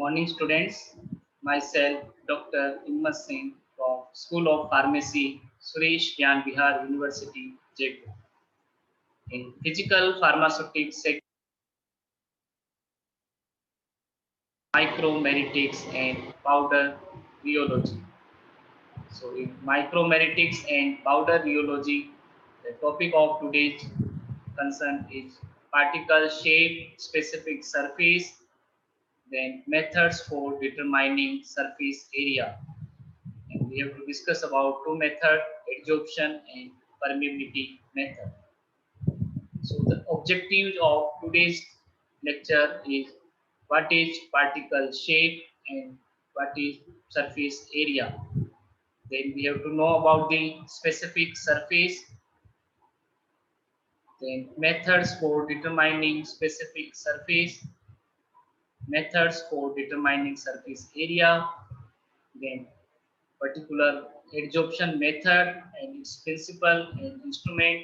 Morning, students. Myself, Dr. Himmat Singh from School of Pharmacy, Suresh Gyan Bihar University, Jaipur. In physical pharmaceutics sector, micromeritics and powder rheology. So, in micromeritics and powder rheology, the topic of today's concern is particle shape, specific surface, then methods for determining surface area. And we have to discuss about two methods, adsorption and permeability method. So the objective of today's lecture is what is particle shape and what is surface area. Then we have to know about the specific surface, then methods for determining specific surface, methods for determining surface area, then particular adsorption method and its principle and instrument,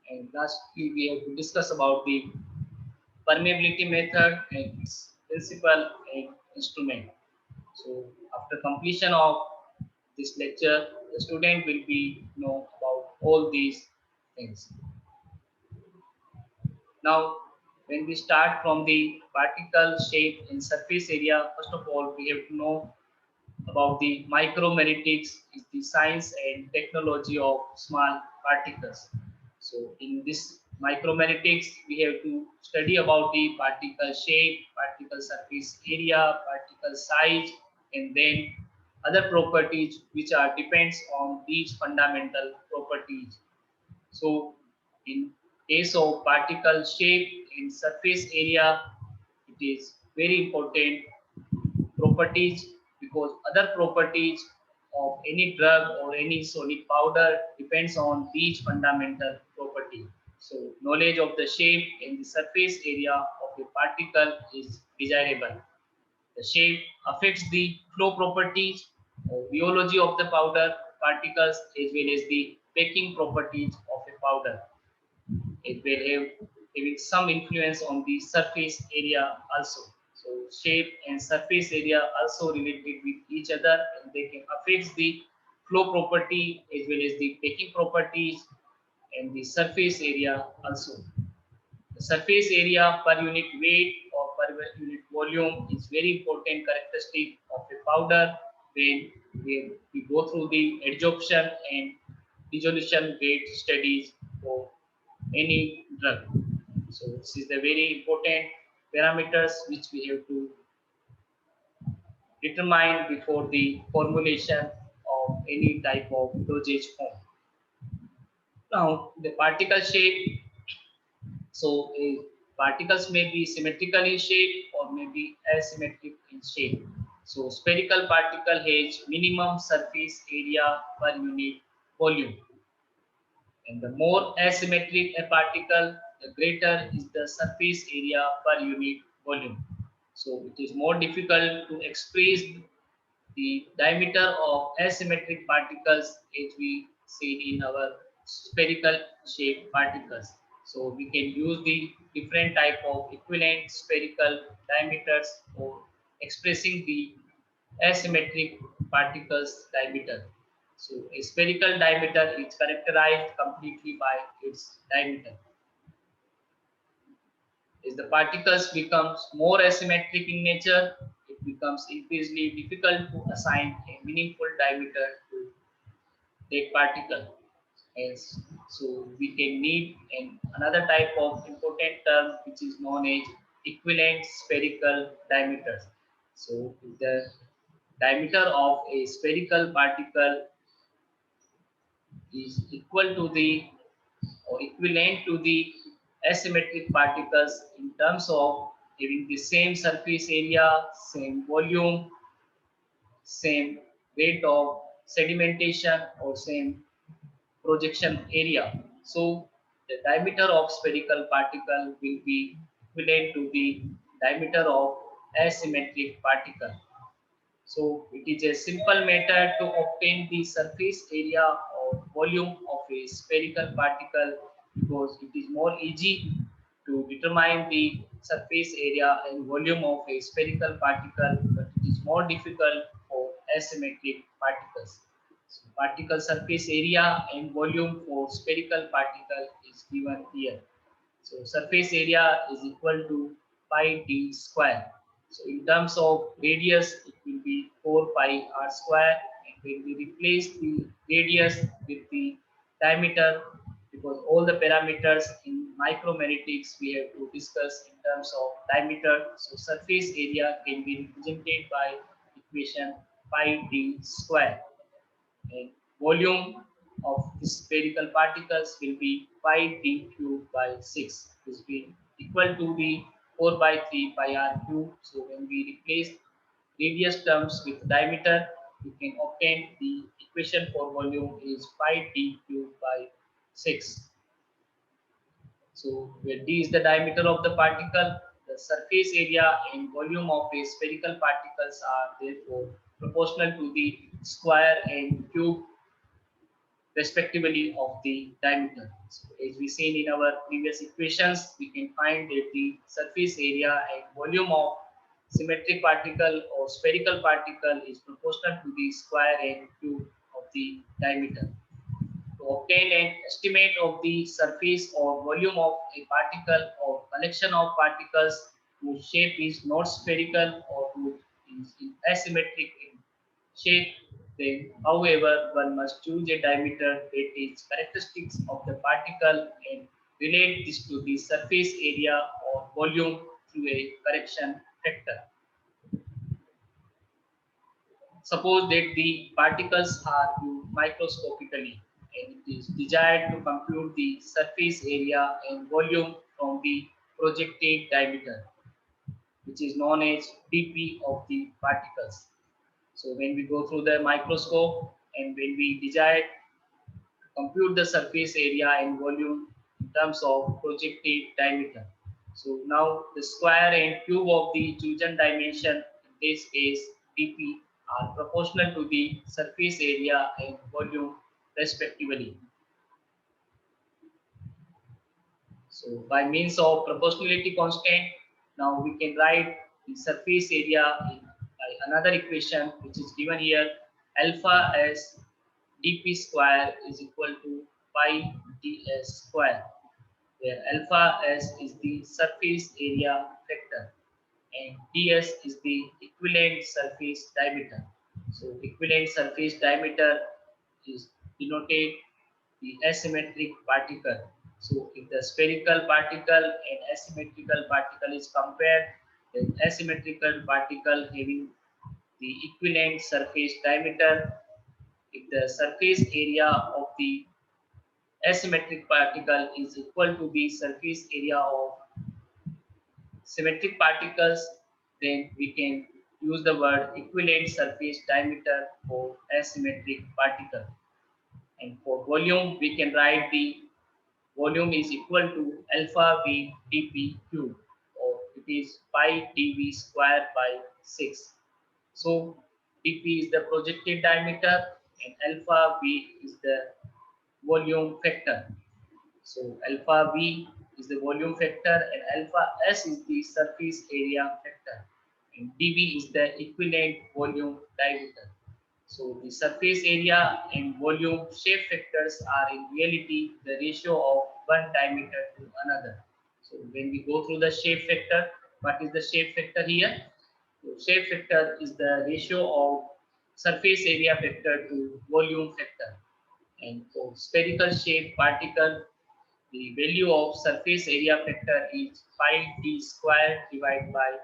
and lastly we have to discuss about the permeability method and its principle and instrument. So after completion of this lecture, the student will be know about all these things. Now when we start from the particle shape and surface area, first of all we have to know about the micromeritics is the science and technology of small particles. So in this micromeritics, we have to study about the particle shape, particle surface area, particle size, and then other properties which are depends on these fundamental properties. So in case of particle shape in surface area, it is very important properties because other properties of any drug or any solid powder depends on these fundamental property. So knowledge of the shape and the surface area of a particle is desirable. The shape affects the flow properties or rheology of the powder particles as well as the packing properties of a powder. It will have having some influence on the surface area also. So shape and surface area also related with each other and they can affect the flow property as well as the packing properties and the surface area also. The surface area per unit weight or per unit volume is very important characteristic of a powder when we go through the adsorption and dissolution rate studies for any drug. So this is the very important parameters which we have to determine before the formulation of any type of dosage form. Now the particle shape. So particles may be symmetrical in shape or may be asymmetric in shape. So spherical particle has minimum surface area per unit volume. And the more asymmetric a particle, the greater is the surface area per unit volume. So it is more difficult to express the diameter of asymmetric particles as we see in our spherical shaped particles. So we can use the different type of equivalent spherical diameters for expressing the asymmetric particles diameter. So a spherical diameter is characterized completely by its diameter. As the particles becomes more asymmetric in nature, it becomes increasingly difficult to assign a meaningful diameter to that particle. As so we can need another type of important term which is known as equivalent spherical diameters. So if the diameter of a spherical particle is equal to the or equivalent to the asymmetric particles in terms of having the same surface area, same volume, same rate of sedimentation or same projection area. So the diameter of spherical particle will be equivalent to the diameter of asymmetric particle. So it is a simple method to obtain the surface area or volume of a spherical particle because it is more easy to determine the surface area and volume of a spherical particle, but is more difficult for asymmetric particles. So particle surface area and volume for spherical particle is given here. So surface area is equal to pi d square. So in terms of radius, it will be 4 pi r square. And when we replace the radius with the diameter, because all the parameters in micromagnetics we have to discuss in terms of diameter. So surface area can be represented by equation pi d square. And volume of the spherical particles will be pi d cube by 6. This will be equal to the 4 by 3 pi r cube. So when we replace radius terms with diameter, we can obtain the equation for volume is pi d cube by 6. So where d is the diameter of the particle, the surface area and volume of a spherical particles are therefore proportional to the square and cube respectively of the diameter. So as we seen in our previous equations, we can find that the surface area and volume of symmetric particle or spherical particle is proportional to the square and cube of the diameter. To obtain an estimate of the surface or volume of a particle or collection of particles whose shape is not spherical or whose is asymmetric in shape, then however one must choose a diameter that is characteristics of the particle and relate this to the surface area or volume through a correction factor. Suppose that the particles are viewed microscopically and it is desired to compute the surface area and volume from the projected diameter, which is known as dp of the particles. So when we go through the microscope and when we desire to compute the surface area and volume in terms of projected diameter. So now the square and cube of the chosen dimension, in this case dp, are proportional to the surface area and volume respectively. So by means of proportionality constant, now we can write the surface area by another equation which is given here, alpha s dp square is equal to pi ds square, where alpha s is the surface area vector and ds is the equivalent surface diameter. So equivalent surface diameter is denoted the asymmetric particle. So if the spherical particle and asymmetrical particle is compared, then asymmetrical particle having the equivalent surface diameter, if the surface area of the asymmetric particle is equal to the surface area of symmetric particles, then we can use the word equivalent surface diameter for asymmetric particle. And for volume, we can write the volume is equal to alpha v dp cube, or it is pi dv square by 6. So dp is the projected diameter and alpha v is the volume factor. So alpha v is the volume factor and alpha s is the surface area factor and dv is the equivalent volume diameter. So the surface area and volume shape factors are in reality the ratio of one diameter to another. So when we go through the shape factor, what is the shape factor here? So shape factor is the ratio of surface area factor to volume factor. And for spherical shape particle, the value of surface area factor is pi d square divided by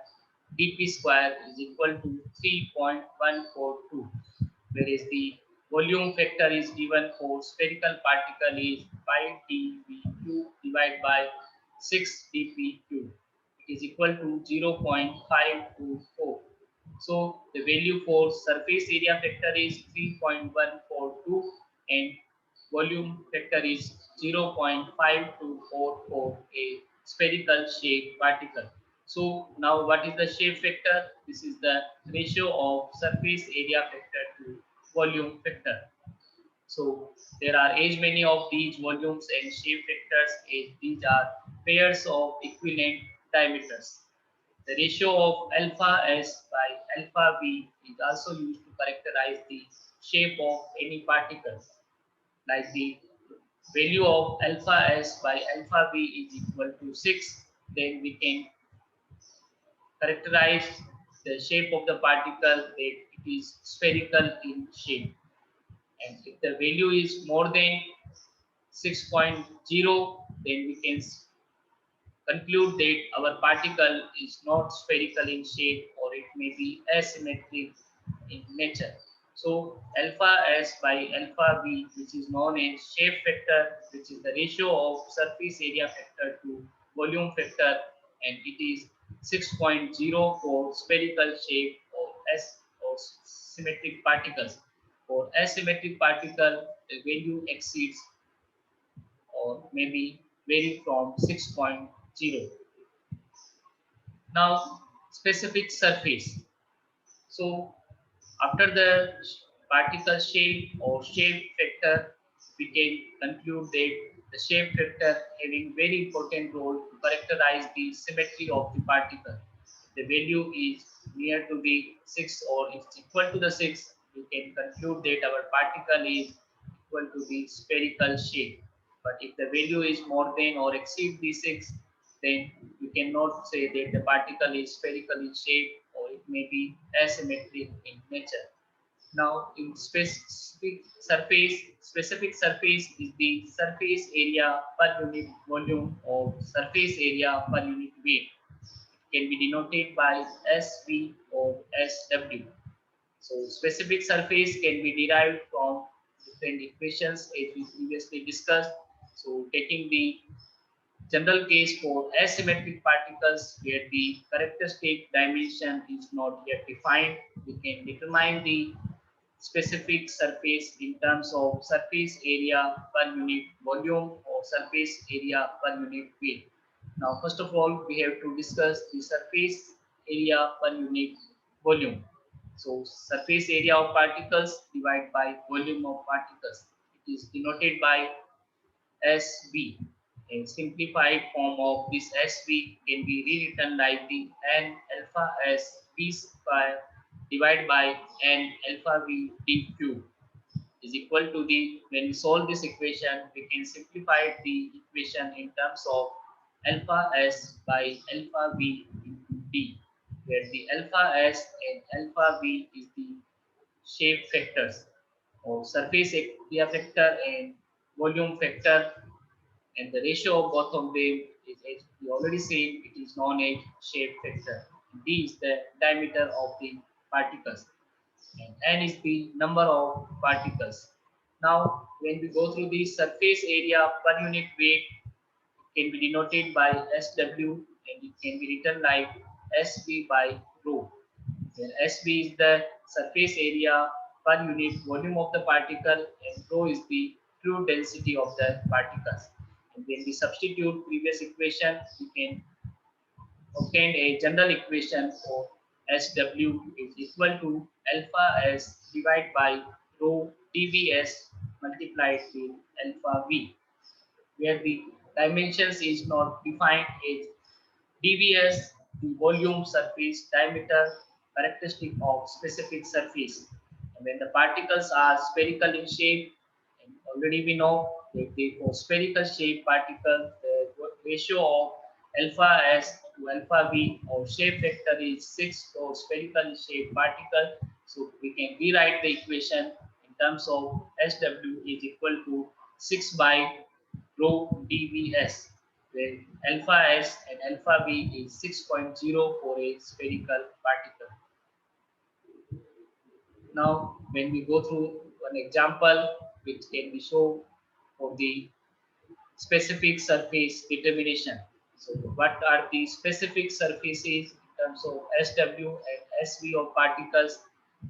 dp square is equal to 3.142, whereas the volume factor is given for spherical particle is pi dv cube divided by 6 dp cube. It is equal to 0.524. So the value for surface area factor is 3.142 and volume factor is 0.5244 for a spherical shape particle. So now what is the shape factor? This is the ratio of surface area factor to volume factor. So there are as many of these volumes and shape factors as these are pairs of equivalent diameters. The ratio of alpha S by alpha V is also used to characterize the shape of any particle. Like the value of alpha S by alpha V is equal to 6, then we can characterize the shape of the particle that it is spherical in shape. And if the value is more than 6.0, then we can conclude that our particle is not spherical in shape or it may be asymmetric in nature. So alpha S by alpha V, which is known as shape factor, which is the ratio of surface area factor to volume factor, and it is 6.0 for spherical shape or symmetric particles. For asymmetric particle, the value exceeds or maybe vary from 6.0. Now, specific surface. So, after the particle shape or shape factor, we can conclude that the shape factor having very important role to characterize the symmetry of the particle. If the value is near to the 6 or it's equal to the 6, we can conclude that our particle is equal to the spherical shape. But if the value is more than or exceed the 6, then we cannot say that the particle is spherical in shape or it may be asymmetric in nature. Now, in specific surface is the surface area per unit volume or surface area per unit weight. It can be denoted by SV or SW. So, specific surface can be derived from different equations as we previously discussed. So, taking the general case for asymmetric particles where the characteristic dimension is not yet defined, we can determine the specific surface in terms of surface area per unit volume or surface area per unit weight. Now, first of all, we have to discuss the surface area per unit volume. So, surface area of particles divided by volume of particles. It is denoted by SV. A simplified form of this SV can be rewritten like the n alpha S V square divided by n alpha V d cube is equal to the, when we solve this equation, we can simplify the equation in terms of alpha S by alpha V into d, where the alpha S and alpha V is the shape factors or surface area factor and volume factor, and the ratio of both of them is, as we already said, it is known as shape factor. D is the diameter of the particles and n is the number of particles. Now, when we go through the surface area per unit weight, it can be denoted by SW and it can be written like SV by rho, where SV is the surface area per unit volume of the particle and rho is the fluid density of the particles. And when we substitute previous equation, we can obtain a general equation for SW is equal to alpha S divided by rho dVs multiplied with alpha V, where the dimensions is not defined as dVs, the volume, surface, diameter, characteristic of specific surface. And when the particles are spherical in shape, and already we know that for spherical shape particle, the ratio of alpha S to alpha V or shape factor is 6 for spherical shape particle. So we can rewrite the equation in terms of SW is equal to 6 by rho dVs, where alpha S and alpha V is 6.0 for a spherical particle. Now, when we go through one example which can be shown for the specific surface determination. So, what are the specific surfaces in terms of SW and SV of particles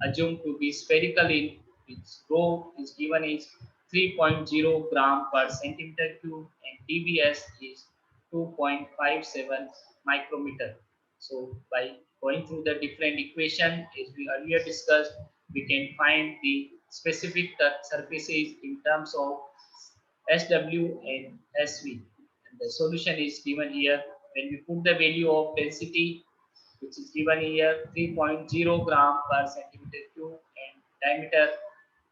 assumed to be spherical in which rho is given is 3.0 gram per centimeter cube and dVs is 2.57 micrometer. So, by going through the different equation as we earlier discussed, we can find the specific surfaces in terms of SW and SV. And the solution is given here. When we put the value of density which is given here 3.0 gram per centimeter cube, and diameter,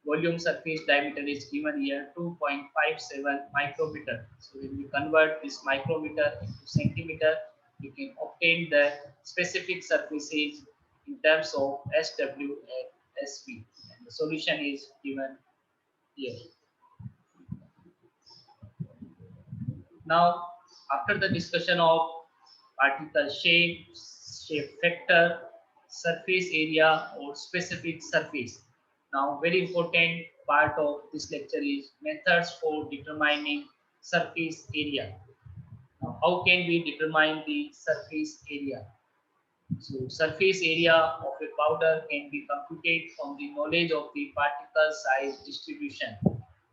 volume surface diameter is given here 2.57 micrometer. So when we convert this micrometer into centimeter, we can obtain the specific surfaces in terms of SW and SV. And the solution is given here. Now, after the discussion of particle shape, shape factor, surface area or specific surface. Now, very important part of this lecture is methods for determining surface area. Now, how can we determine the surface area? So, surface area of a powder can be computed from the knowledge of the particle size distribution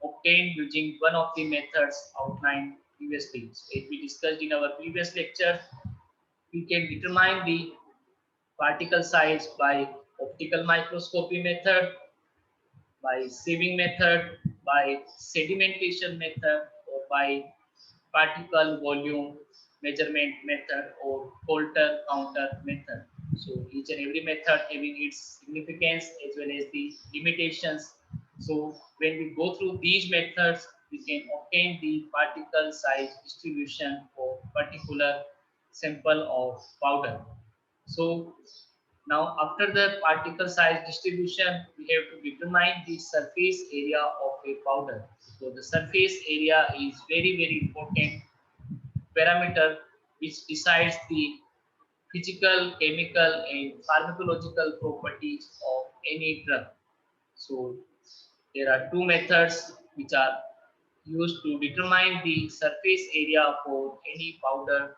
obtained using one of the methods outlined previously. So, as we discussed in our previous lecture, we can determine the particle size by optical microscopy method, by sieving method, by sedimentation method, or by particle volume measurement method or Coulter counter method. So each and every method having its significance as well as the limitations. So when we go through these methods, we can obtain the particle size distribution for particular sample of powder. So now after the particle size distribution, we have to determine the surface area of a powder. So the surface area is very important parameter which decides the physical, chemical and pharmacological properties of any drug. So there are two methods which are used to determine the surface area for any powder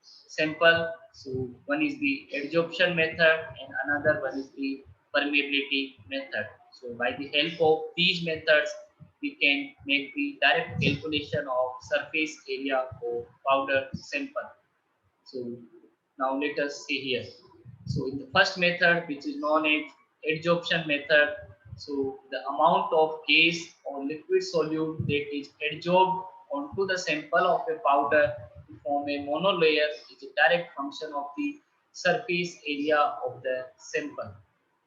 sample. So one is the adsorption method and another one is the permeability method. So by the help of these methods, we can make the direct calculation of surface area for powder sample. So now let us see here. So in the first method, which is known as adsorption method, so the amount of gas or liquid solute that is adsorbed onto the sample of a powder to form a monolayer is a direct function of the surface area of the sample.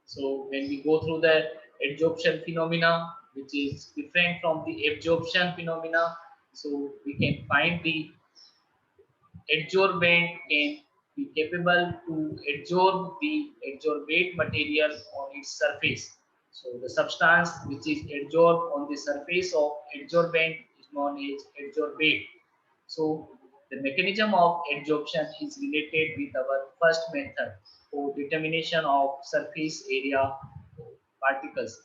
So when we go through the adsorption phenomena, which is different from the absorption phenomena, so we can find the adsorbent can be capable to adsorb the adsorbate material on its surface. So the substance which is adsorbed on the surface of adsorbent is known as adsorbate. So the mechanism of adsorption is related with our first method for determination of surface area particles.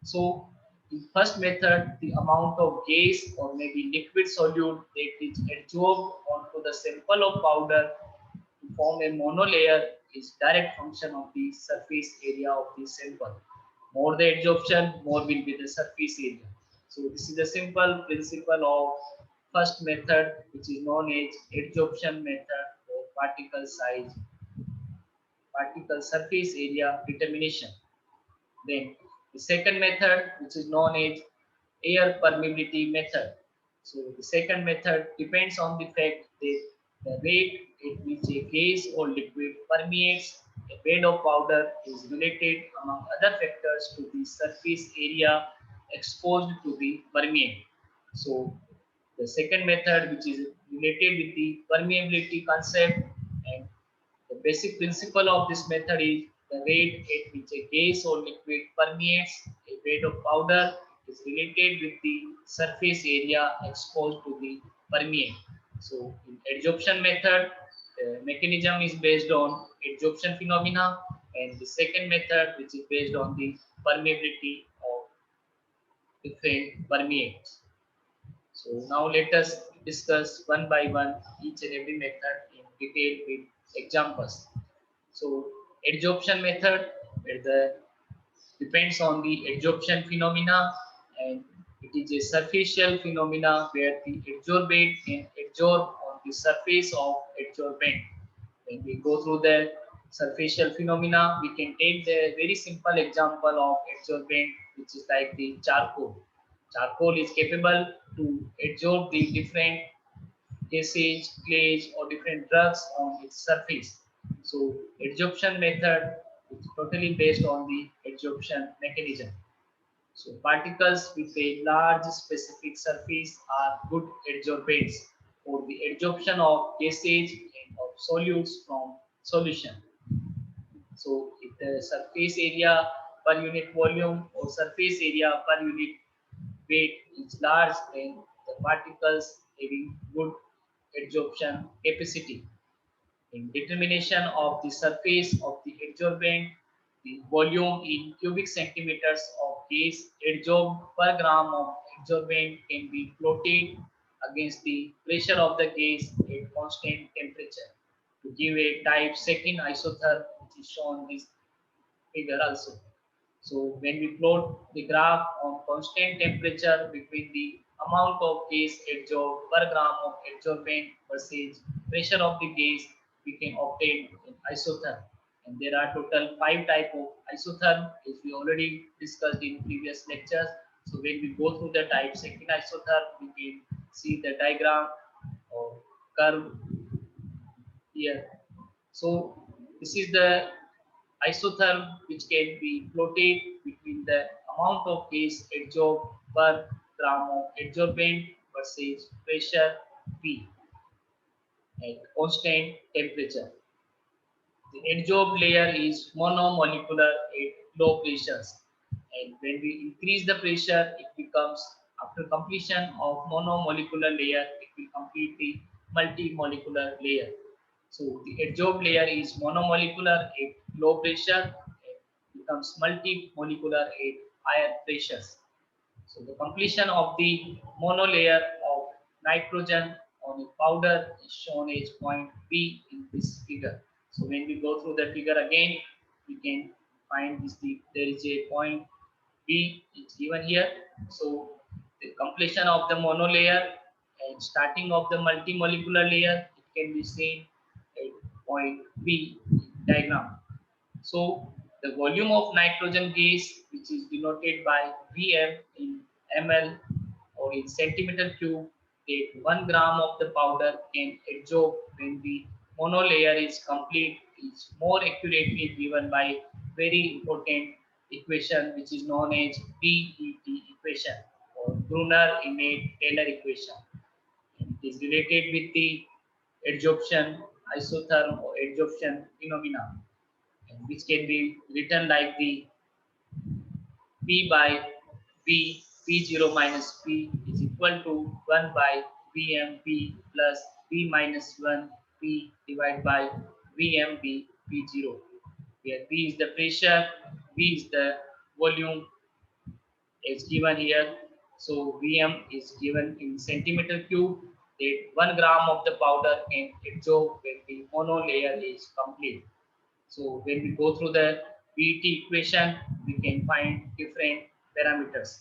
So in first method, the amount of gas or maybe liquid solute that is adsorbed onto the sample of powder to form a monolayer is direct function of the surface area of the sample. More the adsorption, more will be the surface area. So this is the simple principle of first method, which is known as adsorption method or particle surface area determination. Then the second method, which is known as air permeability method. So the second method depends on the fact that the rate at which a gas or liquid permeates a bed of powder is related among other factors to the surface area exposed to the permeate. So the second method, which is related with the permeability concept, and the basic principle of this method is the rate at which a gas or liquid permeates a bed of powder is related with the surface area exposed to the permeate. So in adsorption method, the mechanism is based on adsorption phenomena, and the second method, which is based on the permeability of different permeates. So now let us discuss one by one each and every method in detail with examples. So adsorption method, where the depends on the adsorption phenomena, and it is a superficial phenomena where the adsorbate can adsorb on the surface of adsorbent. When we go through the superficial phenomena, we can take the very simple example of adsorbent, which is like the charcoal. Charcoal is capable to adsorb the different gases, clays, or different drugs on its surface. So adsorption method is totally based on the adsorption mechanism. So particles with a large specific surface are good adsorbents for the adsorption of gases and of solutes from solution. So if the surface area per unit volume or surface area per unit weight is large, then the particles having good adsorption capacity. In determination of the surface of the adsorbent, the volume in cubic centimeters of gas adsorbed per gram of adsorbent can be plotted against the pressure of the gas at constant temperature to give a type second isotherm, which is shown this figure also. So when we plot the graph on constant temperature between the amount of gas adsorbed per gram of adsorbent versus pressure of the gas, we can obtain an isotherm. And there are total 5 types of isotherm, as we already discussed in previous lectures. So when we go through the type second isotherm, we can see the diagram or curve here. So this is the isotherm which can be plotted between the amount of gas adsorbed per gram of adsorbent versus pressure P at constant temperature. The adsorbed layer is monomolecular at low pressures, and when we increase the pressure, it becomes, after completion of monomolecular layer, it will complete the multimolecular layer. So the adsorbed layer is monomolecular at low pressure and becomes multimolecular at higher pressures. So the completion of the monolayer of nitrogen on a powder is shown as point B in this figure. So when we go through the figure again, we can find this, there is a point B is given here. So the completion of the monolayer and starting of the multimolecular layer, it can be seen at point B diagram. So the volume of nitrogen gas, which is denoted by Vm in ml or in centimeter cube, that 1 gram of the powder can adsorb when the monolayer is complete, is more accurately given by very important equation, which is known as PET equation or Brunner-Imade-Taylor equation. And it is related with the adsorption isotherm or adsorption phenomena, which can be written like the P by V, P0 minus P is equal to 1 by VMP plus P minus 1 P divided by VMP P0, where P is the pressure, V is the volume is given here. So Vm is given in centimeter cube, that 1 gram of the powder can absorb when the mono layer is complete. So when we go through the PET equation, we can find different parameters.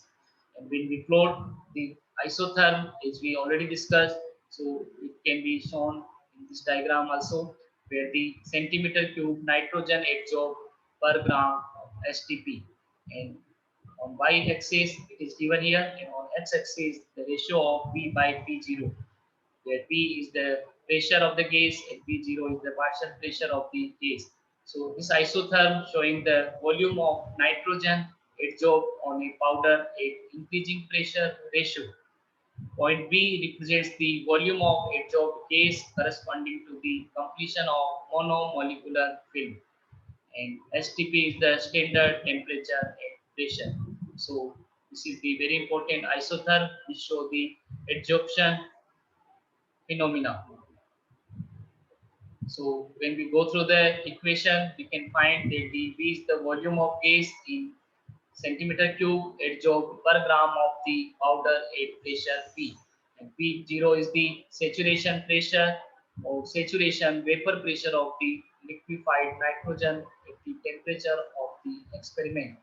And when we plot the isotherm, as we already discussed, so it can be shown in this diagram also, where the centimeter cube nitrogen absorbed per gram of STP. And on y-axis, it is given here, and on x-axis, the ratio of P by P0, where P is the pressure of the gas and P0 is the partial pressure of the gas. So this isotherm showing the volume of nitrogen adsorbed on a powder at increasing pressure ratio. Point B represents the volume of adsorbed gas corresponding to the completion of monomolecular film. And STP is the standard temperature and pressure. So this is the very important isotherm which show the adsorption phenomena. So when we go through the equation, we can find that the V is the volume of gas in centimeter cube adsorbed per gram of the powder at pressure P. And P0 is the saturation pressure or saturation vapor pressure of the liquefied nitrogen at the temperature of the experiment.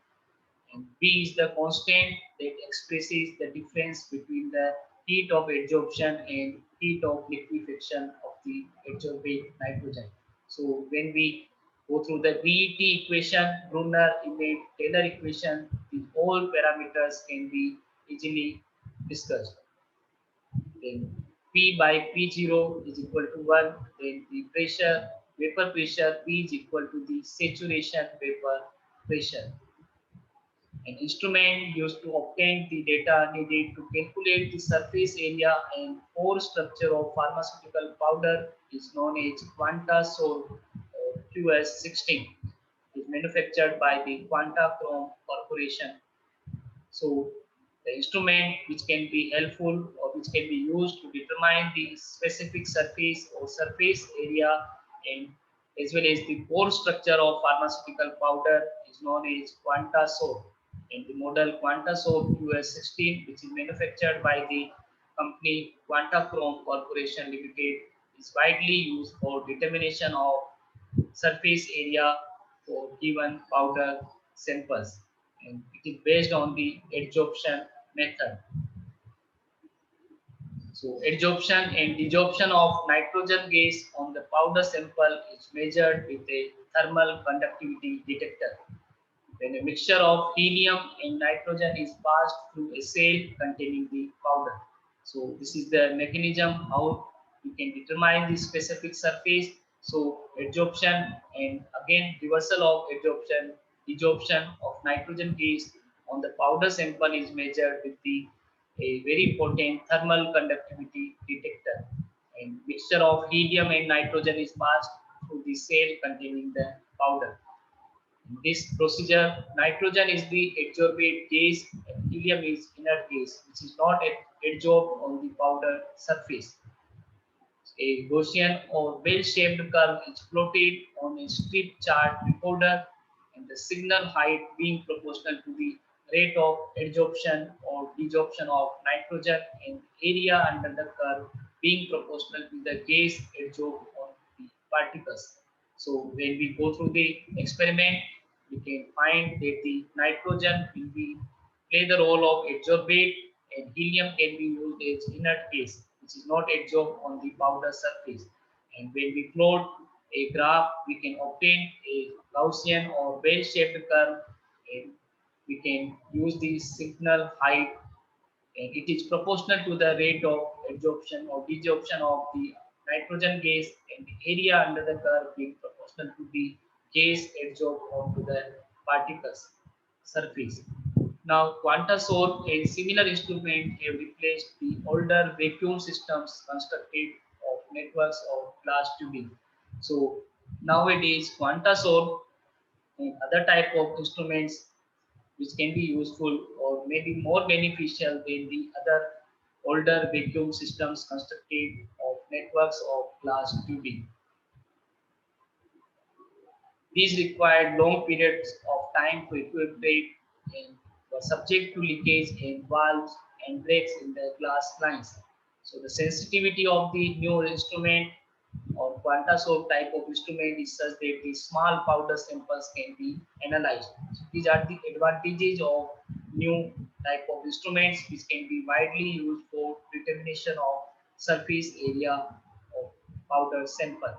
And P is the constant that expresses the difference between the heat of adsorption and heat of liquefaction of the adsorbate nitrogen. So when we go through the PET equation, Brunner-Imade-Taylor equation, the all parameters can be easily discussed. Then P by P0 is equal to 1, then the pressure vapor pressure P is equal to the saturation vapor pressure. An instrument used to obtain the data needed to calculate the surface area and pore structure of pharmaceutical powder is known as QuantaSol QS16. It is manufactured by the Quantachrome Corporation. So the instrument which can be helpful or which can be used to determine the specific surface or surface area and as well as the pore structure of pharmaceutical powder is known as QuantaSoap. And the model QuantaSoap QS16 which is manufactured by the company Quantachrome Corporation Limited is widely used for determination of surface area for given powder samples, and it is based on the adsorption method. So adsorption and desorption of nitrogen gas on the powder sample is measured with a thermal conductivity detector. When a mixture of helium and nitrogen is passed through a cell containing the powder. So this is the mechanism how we can determine the specific surface. So adsorption and again reversal of adsorption, desorption of nitrogen gas on the powder sample is measured with the a very potent thermal conductivity detector. And mixture of helium and nitrogen is passed through the cell containing the powder. In this procedure, nitrogen is the adsorbate gas and helium is inert gas, which is not adsorbed on the powder surface. A Gaussian or bell-shaped curve is plotted on a strip chart recorder, and the signal height being proportional to the rate of adsorption or desorption of nitrogen and area under the curve being proportional to the gas adsorbed on the particles. So when we go through the experiment, we can find that the nitrogen will be play the role of adsorbate and helium can be used as inert gas, which is not adsorbed on the powder surface. And when we plot a graph, we can obtain a Gaussian or bell-shaped curve, and we can use the signal height, and it is proportional to the rate of adsorption or desorption of the nitrogen gas, and the area under the curve being proportional to the gas adsorbed onto the particles surface. Now, QuantaSoap and similar instruments have replaced the older vacuum systems constructed of networks of glass tubing. So nowadays, QuantaSoap and other type of instruments which can be useful or maybe more beneficial than the other older vacuum systems constructed of networks of glass tubing. These required long periods of time to equilibrate and were subject to leakage and valves and breaks in the glass lines. So the sensitivity of the new instrument or QuantaSoap type of instrument is such that the small powder samples can be analyzed. So these are the advantages of new type of instruments which can be widely used for determination of surface area of powder sample.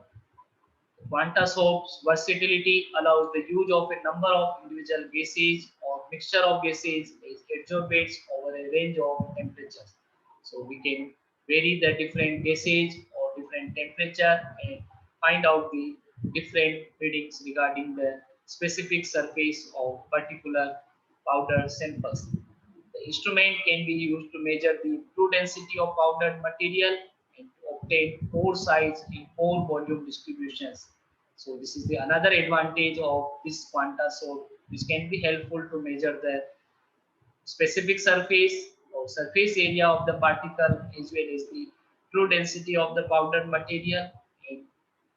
QuantaSoap's versatility allows the use of a number of individual gases or mixture of gases as adsorbates over a range of temperatures. So we can vary the different gases or different temperature and find out the different readings regarding the specific surface of particular powder samples. The instrument can be used to measure the true density of powdered material and to obtain pore size in pore volume distributions. So this is the another advantage of this QuantaSoap, which can be helpful to measure the specific surface or surface area of the particle as well as the true density of the powdered material, and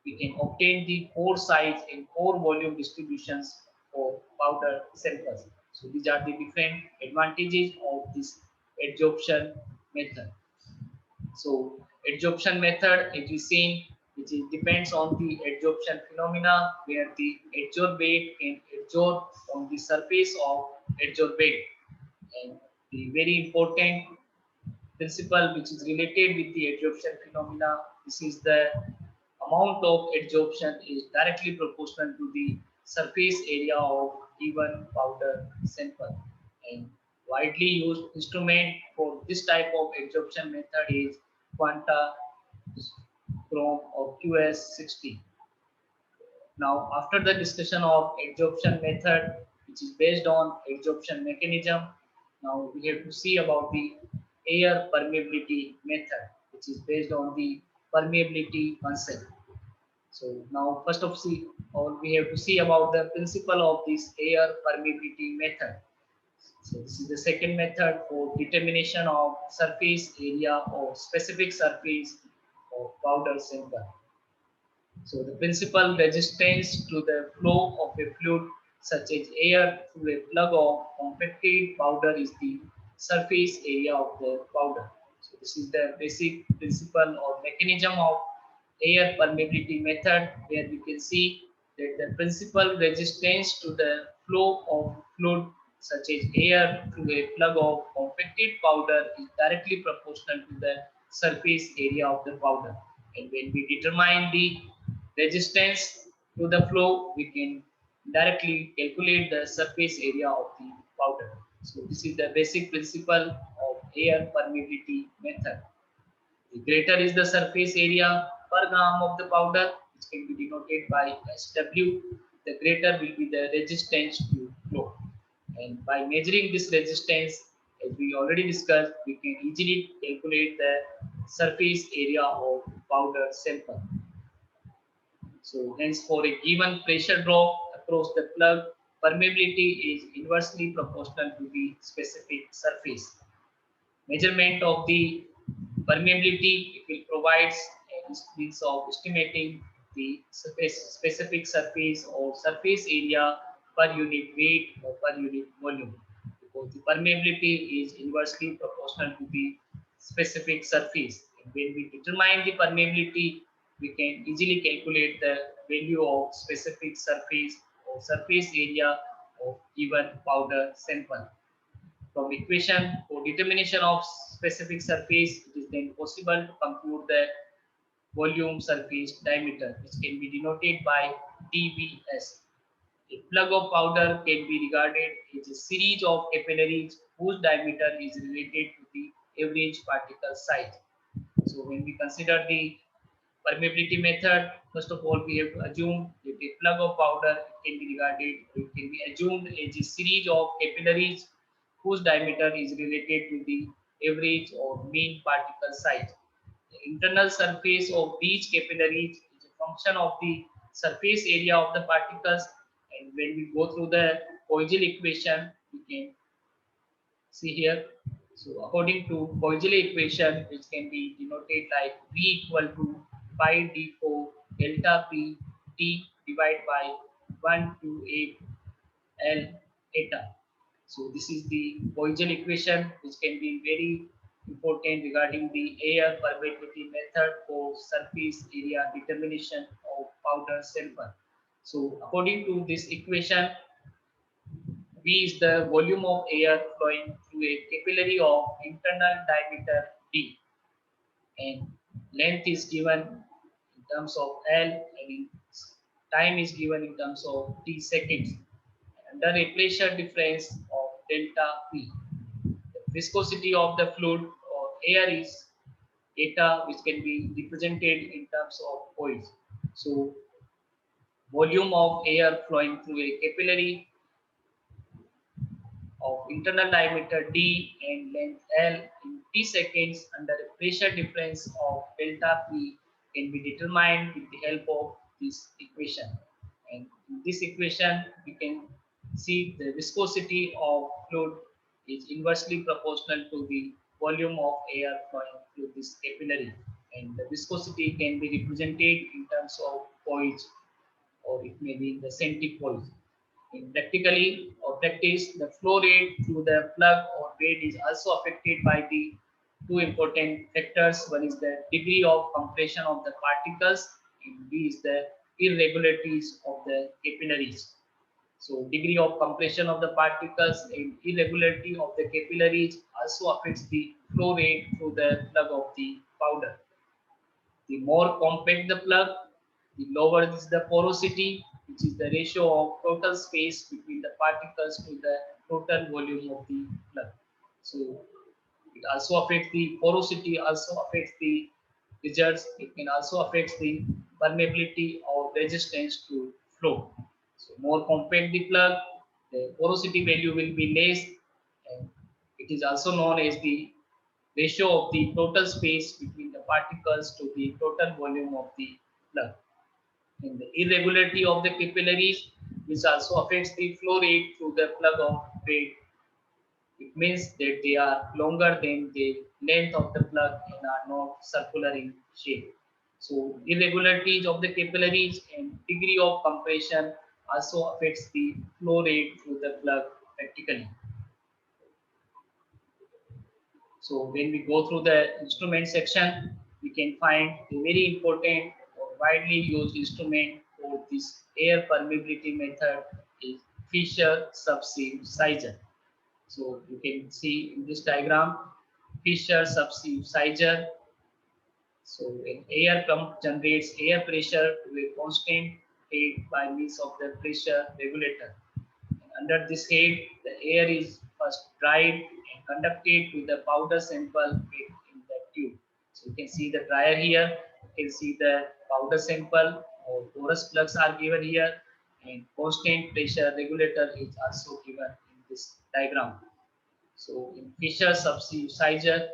we can obtain the pore size and pore volume distributions for powder samples. So these are the different advantages of this adsorption method. So adsorption method, as we seen, which is, depends on the adsorption phenomena where the adsorbate can adsorb on the surface of adsorbate. And the very important principle which is related with the adsorption phenomena, this is the amount of adsorption is directly proportional to the surface area of given powder sample. And widely used instrument for this type of adsorption method is Quanta Chrome or QS60. Now, after the discussion of adsorption method, which is based on adsorption mechanism, now we have to see about the air permeability method, which is based on the permeability concept. So now, first of all, we have to see about the principle of this air permeability method. So this is the second method for determination of surface area or specific surface of powder sample. So the principal resistance to the flow of a fluid such as air through a plug of compacted powder is the surface area of the powder. So this is the basic principle or mechanism of air permeability method, where we can see that the principal resistance to the flow of fluid such as air through a plug of compacted powder is directly proportional to the surface area of the powder. And when we determine the resistance to the flow, we can directly calculate the surface area of the powder. So this is the basic principle of air permeability method. The greater is the surface area per gram of the powder, which can be denoted by SW, the greater will be the resistance to flow. And by measuring this resistance, as we already discussed, we can easily calculate the surface area of powder sample. So hence for a given pressure drop across the plug, permeability is inversely proportional to the specific surface. Measurement of the permeability, it will provide a means of estimating the specific surface or surface area per unit weight or per unit volume, because the permeability is inversely proportional to the specific surface. And when we determine the permeability, we can easily calculate the value of specific surface or surface area of given powder sample. From equation for determination of specific surface, it is then possible to compute the volume surface diameter, which can be denoted by dVs. A plug of powder can be regarded as a series of capillaries whose diameter is related to the average particle size. So when we consider the permeability method, first of all, we have to assume that a plug of powder can be regarded, it can be assumed as a series of capillaries whose diameter is related to the average or mean particle size. The internal surface of these capillaries is a function of the surface area of the particles, and when we go through the Poiseuille equation, we can see here. So according to Poiseuille equation, which can be denoted like V equal to pi d4 delta P T divided by 1 to 8 L eta. So this is the Poiseuille equation, which can be very important regarding the air permeability method for surface area determination of powder sample. So according to this equation, V is the volume of air flowing through a capillary of internal diameter d, and length is given in terms of L, and time is given in terms of t seconds under a pressure difference of delta P. The viscosity of the fluid or air is eta, which can be represented in terms of poise. So volume of air flowing through a capillary of internal diameter d and length L in t seconds under a pressure difference of delta P can be determined with the help of this equation. And in this equation, we can see the viscosity of fluid is inversely proportional to the volume of air flowing through this capillary. And the viscosity can be represented in terms of poise, or it may be in the centipoise. In practically or practice, the flow rate through the plug or bed is also affected by the two important factors. One is the degree of compression of the particles, and B is the irregularities of the capillaries. So degree of compression of the particles and irregularity of the capillaries also affects the flow rate through the plug of the powder. The more compact the plug, the lower is the porosity, which is the ratio of total space between the particles to the total volume of the plug. So it also affects the porosity, also affects the results. It can also affect the permeability or resistance to flow. So more compact the plug, the porosity value will be less, and it is also known as the ratio of the total space between the particles to the total volume of the plug. And the irregularity of the capillaries, which also affects the flow rate through the plug of bed. It means that they are longer than the length of the plug and are not circular in shape. So irregularities of the capillaries and degree of compression also affects the flow rate through the plug practically. So when we go through the instrument section, we can find a very important or widely used instrument for this air permeability method is Fisher subsieve sizer. So you can see in this diagram, Fisher subsieve sizer. So an air pump generates air pressure to a constant head by means of the pressure regulator. Under this head, the air is first dried and conducted to the powder sample in the tube. So you can see the dryer here. You can see the powder sample or porous plugs are given here, and constant pressure regulator is also given in this diagram. So in Fisher subsieve sizer,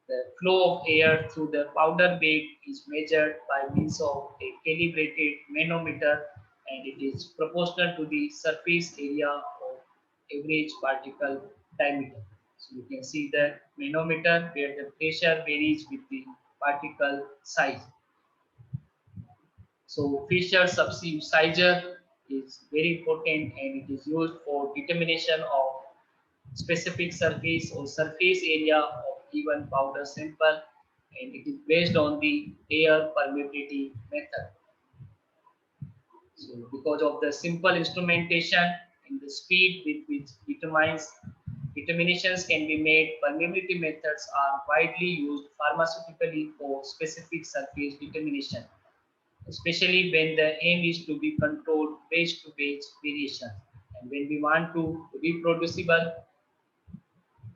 the flow of air through the powder bed is measured by means of a calibrated manometer, and it is proportional to the surface area of average particle diameter. So you can see the manometer where the pressure varies with the particle size. So Fisher subsieve sizer is very important and it is used for determination of specific surface or surface area of given powder sample, and it is based on the air permeability method. So because of the simple instrumentation and the speed with which determinations can be made, permeability methods are widely used pharmaceutically for specific surface determination, especially when the aim is to be controlled batch to batch variation. And when we want to reproducible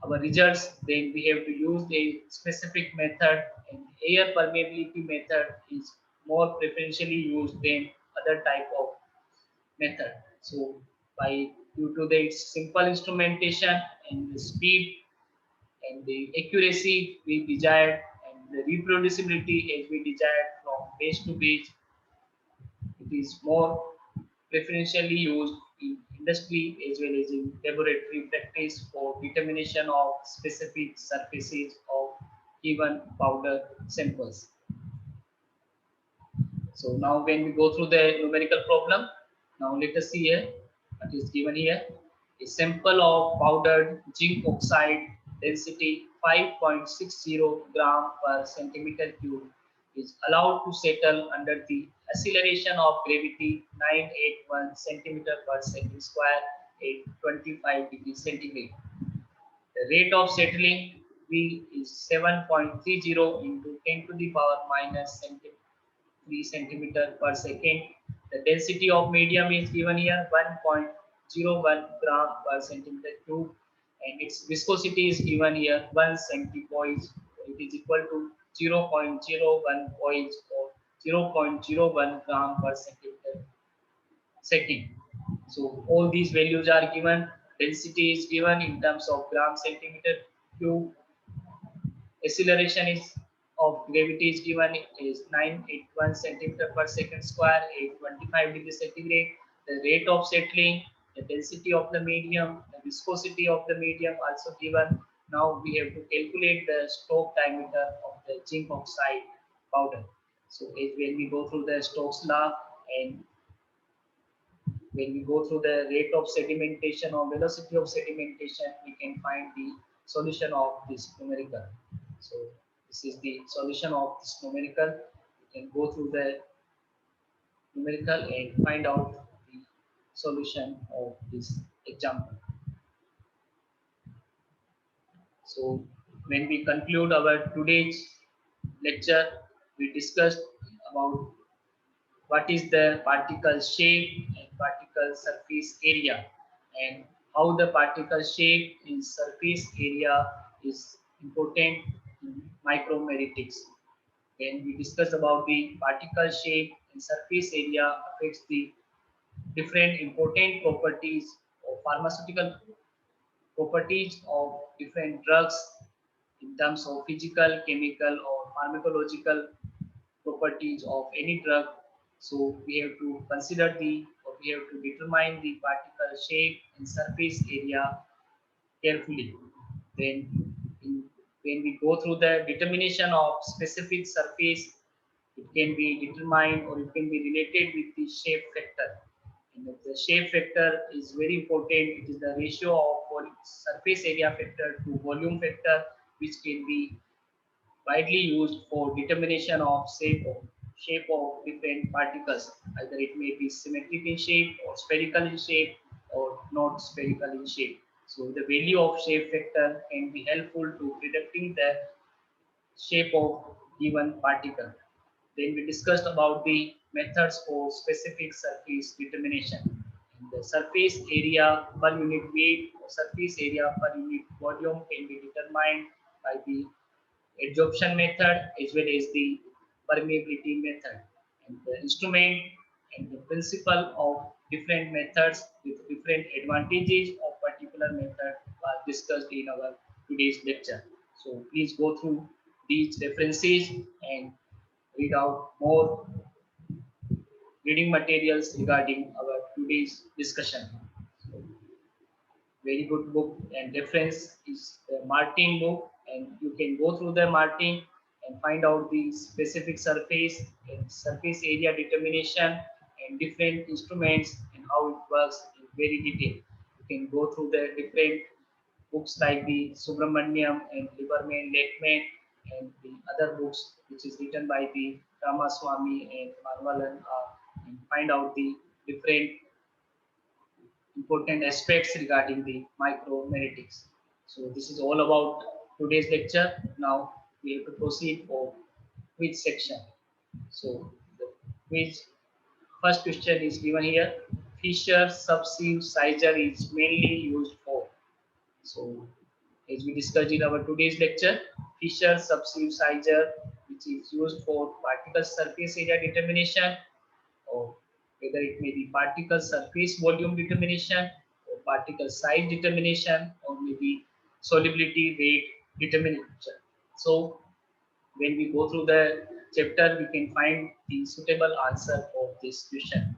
our results, then we have to use a specific method, and air permeability method is more preferentially used than other type of method. So by due to the simple instrumentation and the speed and the accuracy we desired and the reproducibility as we desired from batch to batch, it is more preferentially used in industry as well as in laboratory practice for determination of specific surfaces of given powder samples. So now when we go through the numerical problem, now let us see here what is given here. A sample of powdered zinc oxide density 5.60 gram per centimeter cube is allowed to settle under the acceleration of gravity 981 centimeter per second square at 25 degrees centigrade. The rate of settling V is 7.30 into 10 to the power minus 3 centimeter per second. The density of medium is given here 1.01 gram per centimeter cube, and its viscosity is given here 1 centipoise. It is equal to 0.01 poise or 0.01 gram per centimeter second. So all these values are given. Density is given in terms of gram centimeter cube. Acceleration is of gravity is given is 981 centimeter per second square at 25 degrees centigrade. The rate of settling, the density of the medium, the viscosity of the medium also given. Now we have to calculate the Stokes diameter of the zinc oxide powder. So as when we go through the Stokes law and when we go through the rate of sedimentation or velocity of sedimentation, we can find the solution of this numerical. So this is the solution of this numerical. You can go through the numerical and find out the solution of this example. So when we conclude our today's lecture, we discussed about what is the particle shape and particle surface area, and how the particle shape in surface area is important in micromeritics. When we discuss about the particle shape and surface area affects the different important properties of pharmaceutical properties of different drugs in terms of physical, chemical, or pharmacological properties of any drug. So we have to consider or we have to determine the particle shape and surface area carefully. Then, when we go through the determination of specific surface, it can be determined or it can be related with the shape factor. And the shape factor is very important. It is the ratio of surface area factor to volume factor, which can be widely used for determination of shape of different particles. Either it may be symmetric in shape or spherical in shape or not spherical in shape. So the value of shape factor can be helpful to predicting the shape of given particle. Then we discussed about the methods for specific surface determination. And the surface area per unit weight or surface area per unit volume can be determined by the adsorption method as well as the permeability method. And the instrument and the principle of different methods with different advantages of particular method are discussed in our today's lecture. So please go through these references and read out more reading materials regarding our today's discussion. So, very good book and reference is the Martin book, and you can go through the Martin and find out the specific surface and surface area determination and different instruments and how it works in very detail. You can go through the different books like the Subramaniam and Lieberman, Lakeman, and the other books which is written by the Ramaswamy and Marvalan and find out the different important aspects regarding the micromeritics. So this is all about today's lecture. Now we have to proceed for quiz section. So the quiz first question is given here. Fisher subsieve sizer is mainly used for. So as we discussed in our today's lecture, Fisher subsieve sizer, which is used for particle surface area determination, or whether it may be particle surface volume determination or particle size determination or maybe solubility rate determination. So when we go through the chapter, we can find the suitable answer for this question.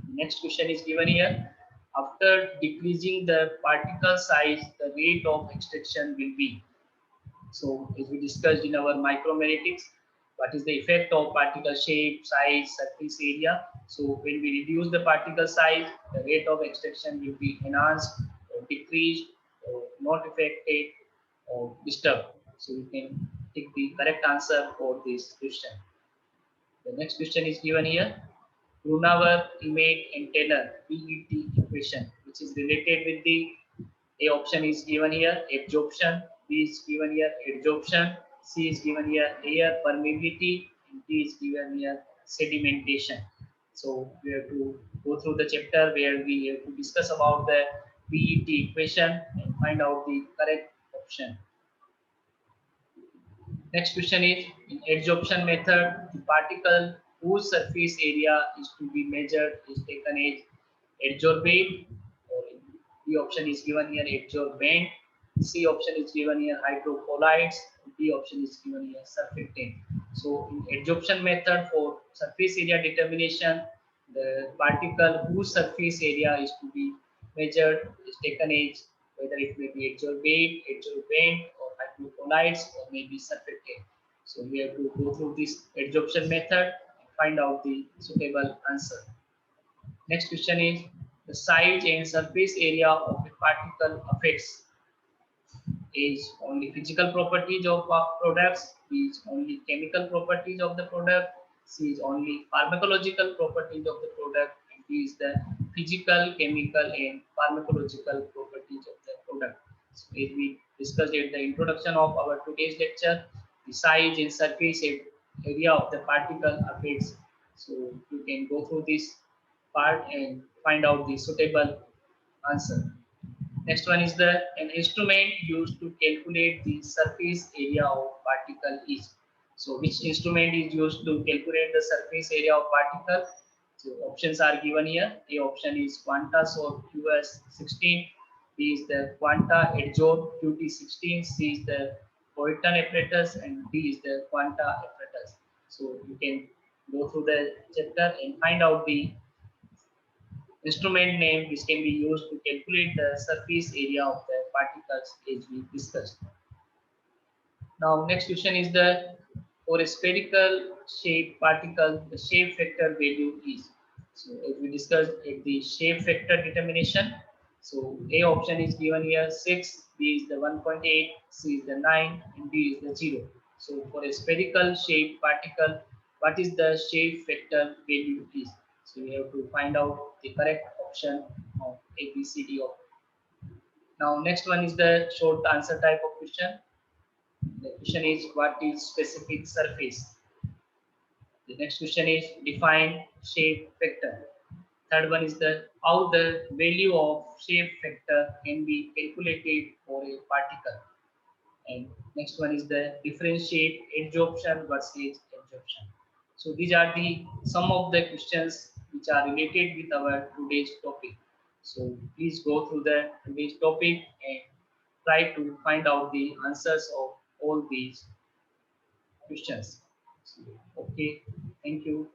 The next question is given here. After decreasing the particle size, the rate of extraction will be. So as we discussed in our micromeritics, what is the effect of particle shape, size, surface area? So when we reduce the particle size, the rate of extraction will be enhanced or decreased or not affected or disturbed. So you can take the correct answer for this question. The next question is given here. Grunawer, Emmett and Taylor PET equation, which is related with the A option is given here, absorption, B is given here, adsorption, C is given here, air permeability, and D is given here, sedimentation. So we have to go through the chapter where we have to discuss about the PET equation and find out the correct option. Next question is, in adsorption method, the particle whose surface area is to be measured is taken as adsorbate, or B option is given here adsorbent, C option is given here hydrocolloids, D option is given here surfactant. So in adsorption method for surface area determination, the particle whose surface area is to be measured is taken as whether it may be adsorbate, adsorbent, or hydrocolloids, or maybe surfactant. So we have to go through this adsorption method and find out the suitable answer. Next question is, the size and surface area of a particle affects is only physical properties of products, B is only chemical properties of the product, C is only pharmacological properties of the product, and D is the physical, chemical, and pharmacological properties of the product. So as we discussed at the introduction of our today's lecture, the size and surface area of the particle affects. So you can go through this part and find out the suitable answer. Next one is an instrument used to calculate the surface area of particle is. So which instrument is used to calculate the surface area of particle? So options are given here. A option is Quanta Sort QS16. B is the Quanta Edgeor QT16. C is the Poiton apparatus, and D is the Quanta apparatus. So you can go through the chapter and find out the instrument name which can be used to calculate the surface area of the particles as we discussed. Now, next question is the for a spherical shape particle, the shape factor value is. So, as we discussed at the shape factor determination, so A option is given here 6, B is the 1.8, C is the 9, and D is the 0. So, for a spherical shape particle, what is the shape factor value is? So, we have to find out the correct option of A, B, C, D. Now, next one is the short answer type of question. The question is what is specific surface? The next question is define shape factor. Third one is the how the value of shape factor can be calculated for a particle. And next one is the differentiate adsorption versus absorption. So these are the some of the questions which are related with our today's topic. So please go through the today's topic and try to find out the answers of all these questions. Okay, thank you.